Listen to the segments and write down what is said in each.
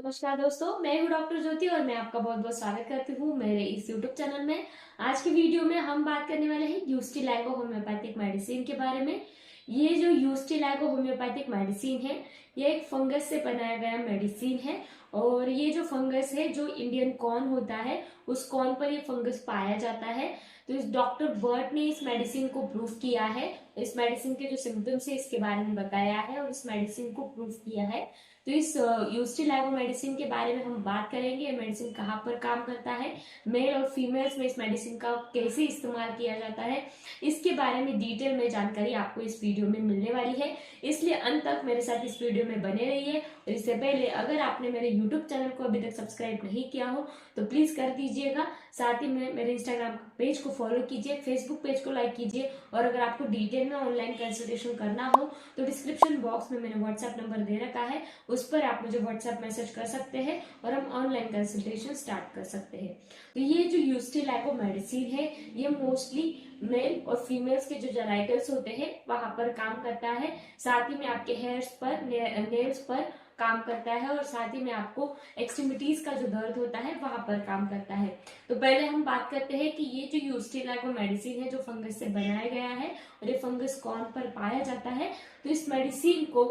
नमस्कार दोस्तों, मैं हूँ डॉक्टर ज्योति और मैं आपका बहुत बहुत स्वागत करती हूँ मेरे इस यूट्यूब चैनल में। आज की वीडियो में हम बात करने वाले हैं यूस्टिलाइगो होम्योपैथिक मेडिसिन के बारे में। ये जो यूस्टिलाइगो होम्योपैथिक मेडिसिन है, ये एक फंगस से बनाया गया मेडिसिन है। और ये जो फंगस है, जो इंडियन कॉर्न होता है, उस कॉर्न पर ये फंगस पाया जाता है। तो इस डॉक्टर बर्ट ने इस मेडिसिन को प्रूव किया है। इस मेडिसिन के जो सिम्टम्स है इसके बारे में बताया है और इस मेडिसिन को प्रूव किया है। तो इस यूस्टिलाइगो मेडिसिन के बारे में हम बात करेंगे। ये मेडिसिन कहाँ पर काम करता है, मेल और फीमेल्स में इस मेडिसिन का कैसे इस्तेमाल किया जाता है, इसके बारे में डिटेल में जानकारी आपको इस वीडियो में मिलने वाली है। इसलिए अंत तक मेरे साथ इस वीडियो में बने रहिए। और इससे पहले अगर आपने मेरे यूट्यूब चैनल को अभी तक सब्सक्राइब नहीं किया हो तो प्लीज कर दीजिएगा। साथ ही में मेरे इंस्टाग्राम पेज को फॉलो कीजिए, फेसबुक पेज को लाइक कीजिए। और अगर आपको डिटेल में ऑनलाइन कंसल्टेशन करना हो तो डिस्क्रिप्शन बॉक्स में मैंने व्हाट्सएप नंबर दे रखा है, उस पर आप मुझे व्हाट्सएप मैसेज कर सकते हैं और हम ऑनलाइन कंसल्टेशन स्टार्ट कर सकते हैं। तो ये जो यूस्टिलाइगो मेडिसिन है, ये मोस्टली मेल और फीमेल्स के जो जेनाइटल्स होते हैं वहां पर काम करता है। साथ ही में आपके हेयर्स पर, नेल्स पर काम करता है और साथ ही में आपको एक्सट्रीमिटीज का जो दर्द होता है वहां पर काम करता है। तो पहले हम बात करते हैं कि ये जो यूस्टिलाइगो मेडिसिन है जो फंगस से बनाया गया है और ये फंगस कौन पर पाया जाता है। तो इस मेडिसिन को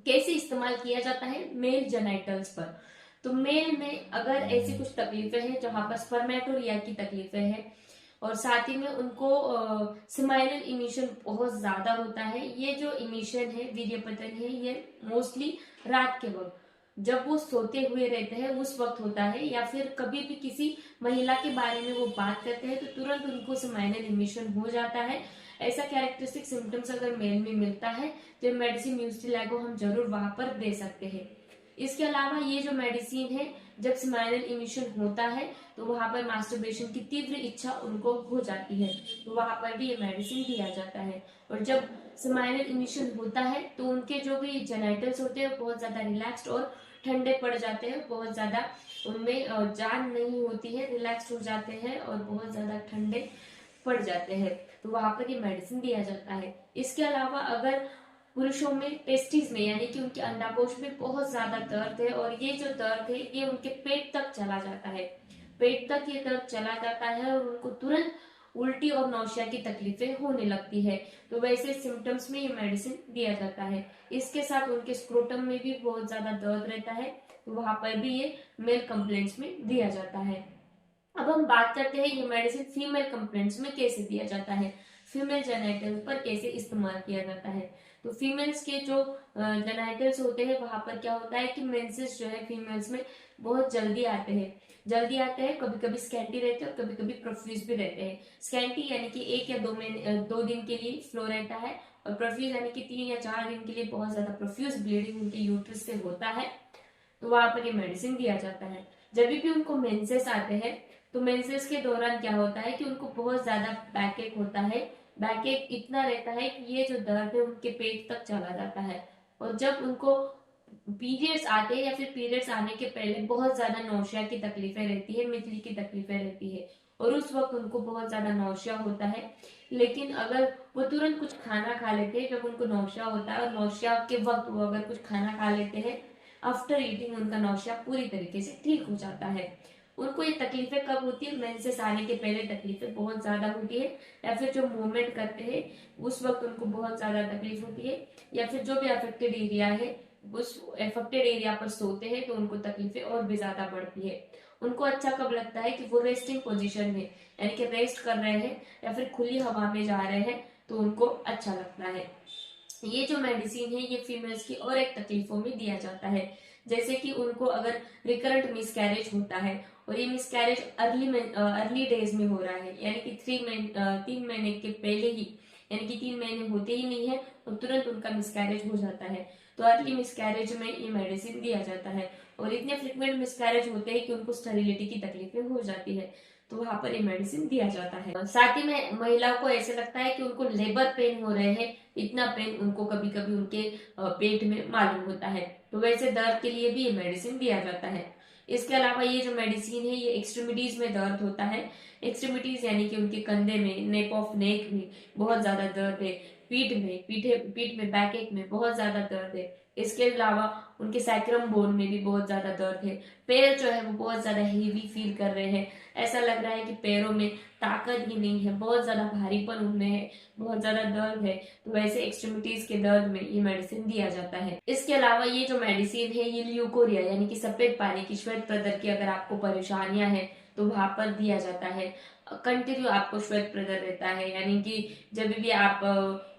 कैसे इस्तेमाल किया जाता है मेल जेनाइटल्स पर। तो मेल में अगर ऐसी कुछ तकलीफें हैं जहां पर स्पर्मेटोरिया की तकलीफें हैं और साथ ही में उनको स्माइनल इमिशन बहुत ज्यादा होता है। ये जो इमिशन है, वीर्यपतन है, ये मोस्टली रात के वक्त जब वो सोते हुए रहते हैं उस वक्त होता है, या फिर कभी भी किसी महिला के बारे में वो बात करते हैं तो तुरंत उनको स्माइनल इमिशन हो जाता है। ऐसा कैरेक्टरिस्टिक सिम्टम्स अगर मेल में मिलता है तो मेडिसिन यूस्टिलाइगो हम जरूर वहां पर दे सकते हैं। इसके अलावा ये जो मेडिसिन है, जब स्माइनल इमिशन होता है तो वहां पर मास्टरबेशन की तीव्र इच्छा उनको हो जाती है, तो वहां पर भी ये मेडिसिन दिया जाता है। और जब स्माइनल इमिशन होता है तो उनके जो भी जेनाइटल्स होते हैं बहुत ज्यादा रिलैक्स्ड और ठंडे पड़ जाते हैं, बहुत ज्यादा उनमें जान नहीं होती है, रिलैक्स हो जाते हैं और बहुत ज्यादा ठंडे पड़ जाते हैं, तो वहां पर ये मेडिसिन दिया जाता है। इसके अलावा अगर पुरुषों में टेस्टिस में यानी कि उनके अंडाकोश में बहुत ज्यादा दर्द है और ये जो दर्द है ये उनके पेट तक चला जाता है, पेट तक ये दर्द चला जाता है और उनको तुरंत उल्टी और नौशिया की तकलीफें होने लगती है, तो वैसे सिम्टम्स में ये मेडिसिन दिया जाता है। इसके साथ उनके स्क्रोटम में भी बहुत ज्यादा दर्द रहता है, तो वहां पर भी ये मेल कंप्लेंट्स में दिया जाता है। अब हम बात करते हैं ये मेडिसिन फीमेल कंप्लेंट्स में कैसे दिया जाता है, फीमेल जेनाइटल्स पर कैसे इस्तेमाल किया जाता है। तो फीमेल्स के जो जेनाइटल्स होते हैं वहां पर क्या होता है कि मेंसेस जो है फीमेल्स में बहुत जल्दी आते हैं, जल्दी आते हैं, कभी कभी स्कैंटी रहते हैं और कभी कभी प्रोफ्यूज भी रहते हैं। स्कैंटी यानी कि 1 या 2 दिन के लिए फ्लो रहता है और प्रोफ्यूज यानी कि 3 या 4 दिन के लिए बहुत ज्यादा प्रोफ्यूज ब्लीडिंग उनके यूट्रस से होता है, तो वहां पर ये मेडिसिन दिया जाता है। जब भी उनको मेंसेस आते हैं तो मेंसेस के दौरान क्या होता है कि उनको बहुत ज्यादा बैकएक होता है, बैकएक इतना रहता है कि ये जो दर्द है उनके पेट तक चला जाता है। और जब उनको पीरियड्स आते हैं या फिर पीरियड्स आने के पहले बहुत ज्यादा नौशिया की तकलीफें रहती है, मिचली की तकलीफें रहती है और उस वक्त उनको बहुत ज्यादा नौशिया होता है। लेकिन अगर वो तुरंत कुछ खाना खा लेते हैं जब उनको नौशिया होता है और नौशिया के वक्त वो अगर कुछ खाना खा लेते हैं, आफ्टर ईटिंग उनका नौशिया पूरी तरीके से ठीक हो जाता है। उनको ये तकलीफें कब होती है, मेंसेस आने के पहले तकलीफें बहुत ज्यादा होती है, या फिर जो मूवमेंट करते हैं उस वक्त उनको बहुत ज्यादा तकलीफ होती है, या फिर जो भी अफेक्टेड एरिया है उस अफेक्टेड एरिया पर सोते हैं तो उनको तकलीफें और भी ज्यादा बढ़ती है। उनको अच्छा कब लगता है कि वो रेस्टिंग पोजीशन में यानी कि रेस्ट कर रहे हैं या फिर खुली हवा में जा रहे हैं तो उनको अच्छा लगता है। ये जो मेडिसिन है ये फीमेल्स की और एक तकलीफों में दिया जाता है, जैसे कि उनको अगर रिकरेंट मिसकैरेज होता है और ये मिसकैरेज अर्ली डेज में हो रहा है, यानी कि 3 महीने के पहले ही, यानी कि 3 महीने होते ही नहीं है और तुरंत उनका मिसकैरेज हो जाता है, तो अर्ली मिसकैरेज में ये मेडिसिन दिया जाता है। और इतने फ्रिक्वेंट मिसकैरेज होते हैं कि उनको स्टेरिलिटी की तकलीफें हो जाती है, तो वहां पर ये मेडिसिन दिया जाता है। साथ ही में महिलाओं को ऐसे लगता है कि उनको लेबर पेन हो रहे हैं, इतना पेन उनको कभी कभी उनके पेट में मालूम होता है, तो वैसे दर्द के लिए भी ये मेडिसिन दिया जाता है। इसके अलावा ये जो मेडिसिन है ये एक्सट्रीमिटीज में दर्द होता है, एक्सट्रीमिटीज यानी कि उनके कंधे में, नेक ऑफ नेक में बहुत ज्यादा दर्द है, पीठ में बैक एक में बहुत ज्यादा दर्द है, इसके अलावा उनके सैक्रम बोन में भी बहुत ज्यादा दर्द है। पैर जो है वो बहुत ज्यादा हेवी फील कर रहे हैं, ऐसा लग रहा है कि पैरों में ताकत ही नहीं है, बहुत ज्यादा भारीपन उनमें है, बहुत ज्यादा दर्द है। तो वैसे एक्सट्रीमिटीज के दर्द में ये मेडिसिन दिया जाता है। इसके अलावा ये जो मेडिसिन है ये ल्यूकोरिया यानी कि सफेद पानी की श्वेत प्रदर की अगर आपको परेशानियां हैं तो वहां पर दिया जाता है। कंटिन्यू आपको श्वेत प्रदर रहता है, यानी कि जब भी आप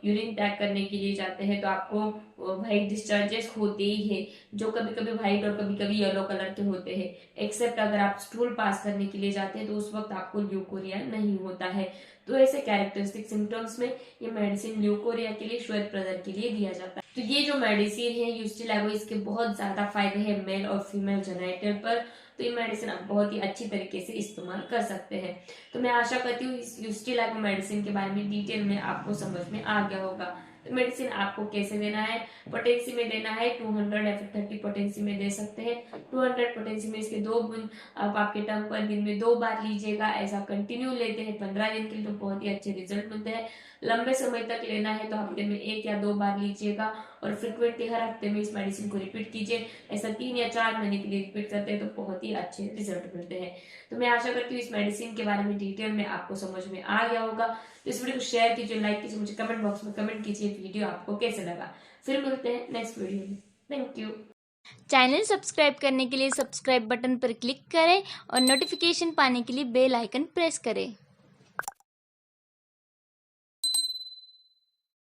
यूरिन पैक करने के लिए जाते हैं तो आपको व्हाइट डिस्चार्जेस होते ही है, जो कभी कभी व्हाइट और कभी कभी येलो कलर के होते हैं। एक्सेप्ट अगर आप स्टूल पास करने के लिए जाते हैं तो उस वक्त आपको ल्यूकोरिया नहीं होता है। तो ऐसे कैरेक्टरिस्टिक सिम्टम्स में ये मेडिसिन ल्यूकोरिया के लिए, श्वेत प्रदर के लिए दिया जाता है। तो ये जो मेडिसिन है यूस्टिलागो, इसके बहुत ज्यादा फायदे हैं मेल और फीमेल जेनिटल पर। तो ये मेडिसिन आप बहुत ही अच्छी तरीके से इस्तेमाल कर सकते हैं। तो मैं आशा करती हूँ इस यूस्टिलागो मेडिसिन के बारे में डिटेल में आपको समझ में आ गया होगा। तो मेडिसिन आपको कैसे देना है, पोटेंसी में देना है 200 या फिर 30 पोटेंसी में दे सकते हैं। 200 पोटेंसी में इसके 2 बूंद आप आपके टंग पर दिन में 2 बार लीजिएगा। ऐसा कंटिन्यू लेते हैं 15 दिन के लिए तो बहुत ही अच्छे रिजल्ट मिलते हैं। लंबे समय तक लेना है तो हफ्ते में 1 या 2 बार लीजिएगा और फ्रिक्वेंटली हर हफ्ते में इस मेडिसिन को रिपीट कीजिए। ऐसा 3 या 4 महीने के लिए रिपीट करते हैं तो बहुत ही अच्छे रिजल्ट मिलते हैं। तो मैं आशा करती हूँ इस मेडिसिन के बारे में डिटेल में आपको समझ में आ गया होगा। तो इस वीडियो को शेयर कीजिए, लाइक कीजिए, मुझे कमेंट बॉक्स में कमेंट कीजिए वीडियो आपको कैसे लगा। फिर मिलते हैं नेक्स्ट वीडियो में। Thank you. चैनल सब्सक्राइब करने के लिए सब्सक्राइब बटन पर क्लिक करें और नोटिफिकेशन पाने के लिए बेल आइकन प्रेस करें।